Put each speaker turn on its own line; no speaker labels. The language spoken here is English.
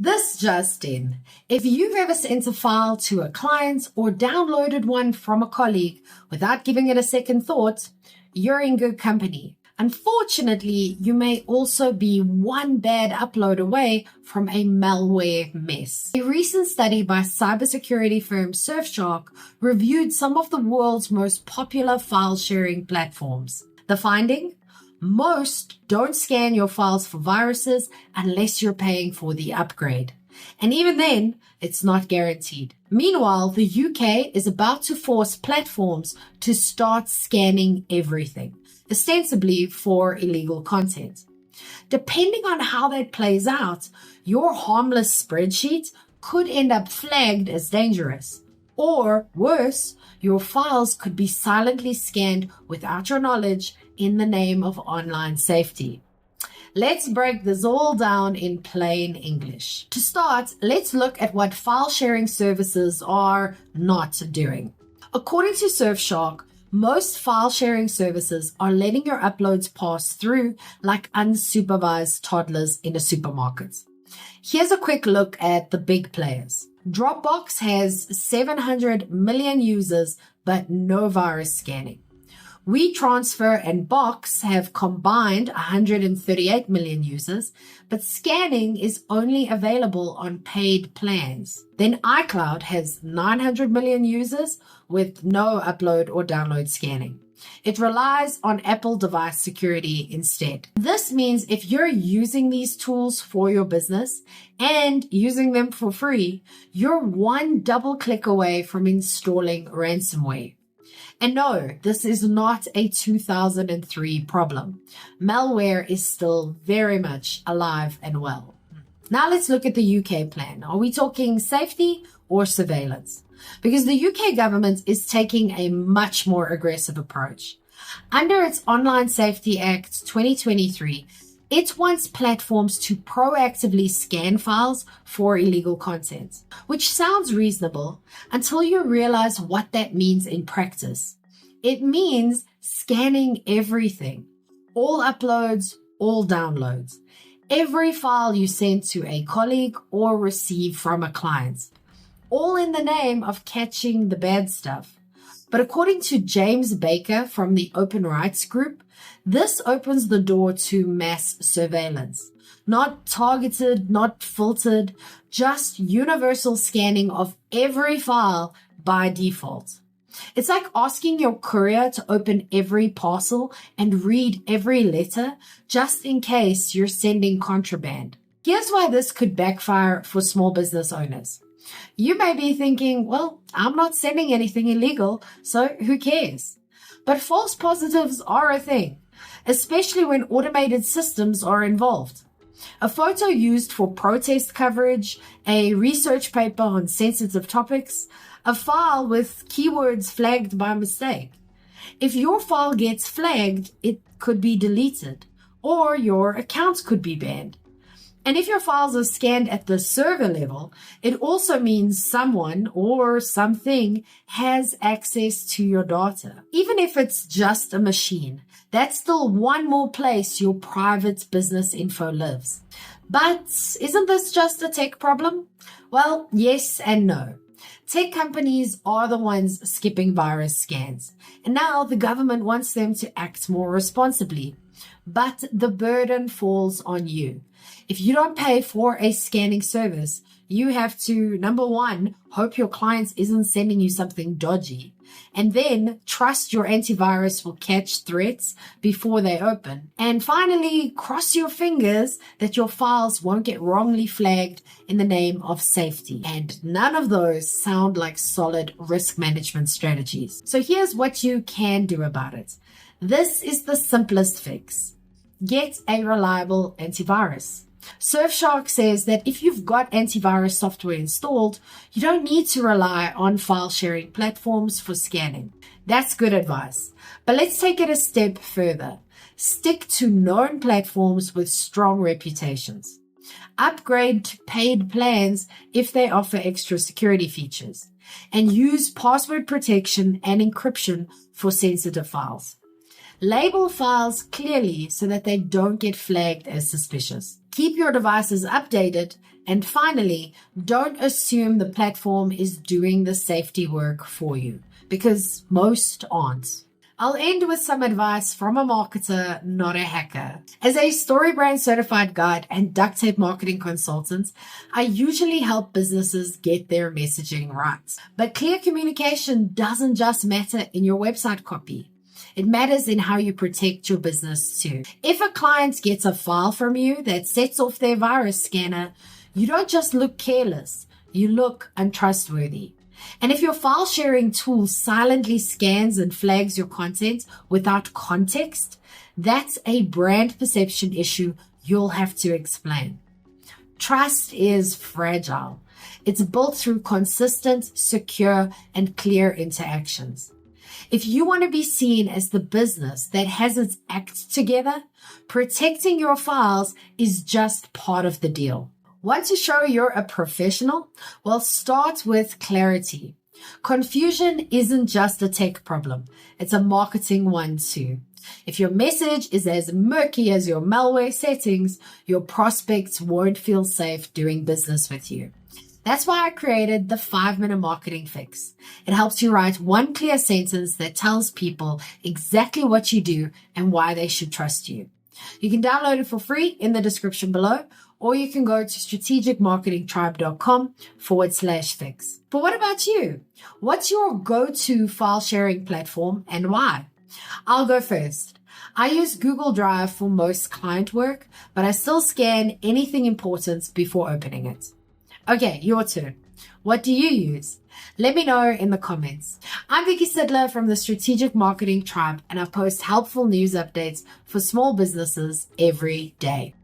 This just in. If you've ever sent a file to a client or downloaded one from a colleague without giving it a second thought, you're in good company. Unfortunately, you may also be one bad upload away from a malware mess. A recent study by cybersecurity firm Surfshark reviewed some of the world's most popular file sharing platforms. The finding? Most don't scan your files for viruses unless you're paying for the upgrade. And even then, it's not guaranteed. Meanwhile, the UK is about to force platforms to start scanning everything, ostensibly for illegal content. Depending on how that plays out, your harmless spreadsheet could end up flagged as dangerous. Or worse, your files could be silently scanned without your knowledge in the name of online safety. Let's break this all down in plain English. To start, let's look at what file sharing services are not doing. According to Surfshark, most file sharing services are letting your uploads pass through like unsupervised toddlers in a supermarket. Here's a quick look at the big players. Dropbox has 700 million users, but no virus scanning. WeTransfer and Box have combined 138 million users, but scanning is only available on paid plans. Then iCloud has 900 million users with no upload or download scanning. It relies on Apple device security instead. This means if you're using these tools for your business and using them for free, you're one double click away from installing ransomware. And no, this is not a 2003 problem. Malware is still very much alive and well. Now let's look at the UK plan. Are we talking safety or surveillance? Because the UK government is taking a much more aggressive approach. Under its Online Safety Act 2023, it wants platforms to proactively scan files for illegal content, which sounds reasonable until you realize what that means in practice. It means scanning everything, all uploads, all downloads, every file you send to a colleague or receive from a client, all in the name of catching the bad stuff. But according to James Baker from the Open Rights Group, this opens the door to mass surveillance. Not targeted, not filtered, just universal scanning of every file by default. It's like asking your courier to open every parcel and read every letter just in case you're sending contraband. Here's why this could backfire for small business owners. You may be thinking, well, I'm not sending anything illegal, so who cares? But false positives are a thing, especially when automated systems are involved. A photo used for protest coverage, a research paper on sensitive topics, a file with keywords flagged by mistake. If your file gets flagged, it could be deleted, or your account could be banned. And if your files are scanned at the server level, it also means someone or something has access to your data. Even if it's just a machine, that's still one more place your private business info lives. But isn't this just a tech problem? Well, yes and no. Tech companies are the ones skipping virus scans, and now the government wants them to act more responsibly. But the burden falls on you. If you don't pay for a scanning service, you have to, number one, hope your client isn't sending you something dodgy, and then trust your antivirus will catch threats before they open. And finally, cross your fingers that your files won't get wrongly flagged in the name of safety. And none of those sound like solid risk management strategies. So here's what you can do about it. This is the simplest fix. Get a reliable antivirus. Surfshark says that if you've got antivirus software installed, you don't need to rely on file sharing platforms for scanning. That's good advice. But let's take it a step further. Stick to known platforms with strong reputations. Upgrade to paid plans if they offer extra security features. And use password protection and encryption for sensitive files. Label files clearly so that they don't get flagged as suspicious. Keep your devices updated. And finally, don't assume the platform is doing the safety work for you, because most aren't. I'll end with some advice from a marketer, not a hacker. As a StoryBrand certified guide and duct tape marketing consultant, I usually help businesses get their messaging right. But clear communication doesn't just matter in your website copy. It matters in how you protect your business too. If a client gets a file from you that sets off their virus scanner, you don't just look careless, you look untrustworthy. And if your file sharing tool silently scans and flags your content without context, that's a brand perception issue you'll have to explain. Trust is fragile. It's built through consistent, secure, and clear interactions. If you want to be seen as the business that has its act together, protecting your files is just part of the deal. Want to show you're a professional? Well, start with clarity. Confusion isn't just a tech problem. It's a marketing one too. If your message is as murky as your malware settings, your prospects won't feel safe doing business with you. That's why I created the 5-minute marketing fix. It helps you write one clear sentence that tells people exactly what you do and why they should trust you. You can download it for free in the description below, or you can go to strategicmarketingtribe.com/fix. But what about you? What's your go-to file sharing platform and why? I'll go first. I use Google Drive for most client work, but I still scan anything important before opening it. Okay, your turn. What do you use? Let me know in the comments. I'm Vicky Sidler from the Strategic Marketing Tribe, and I post helpful news updates for small businesses every day.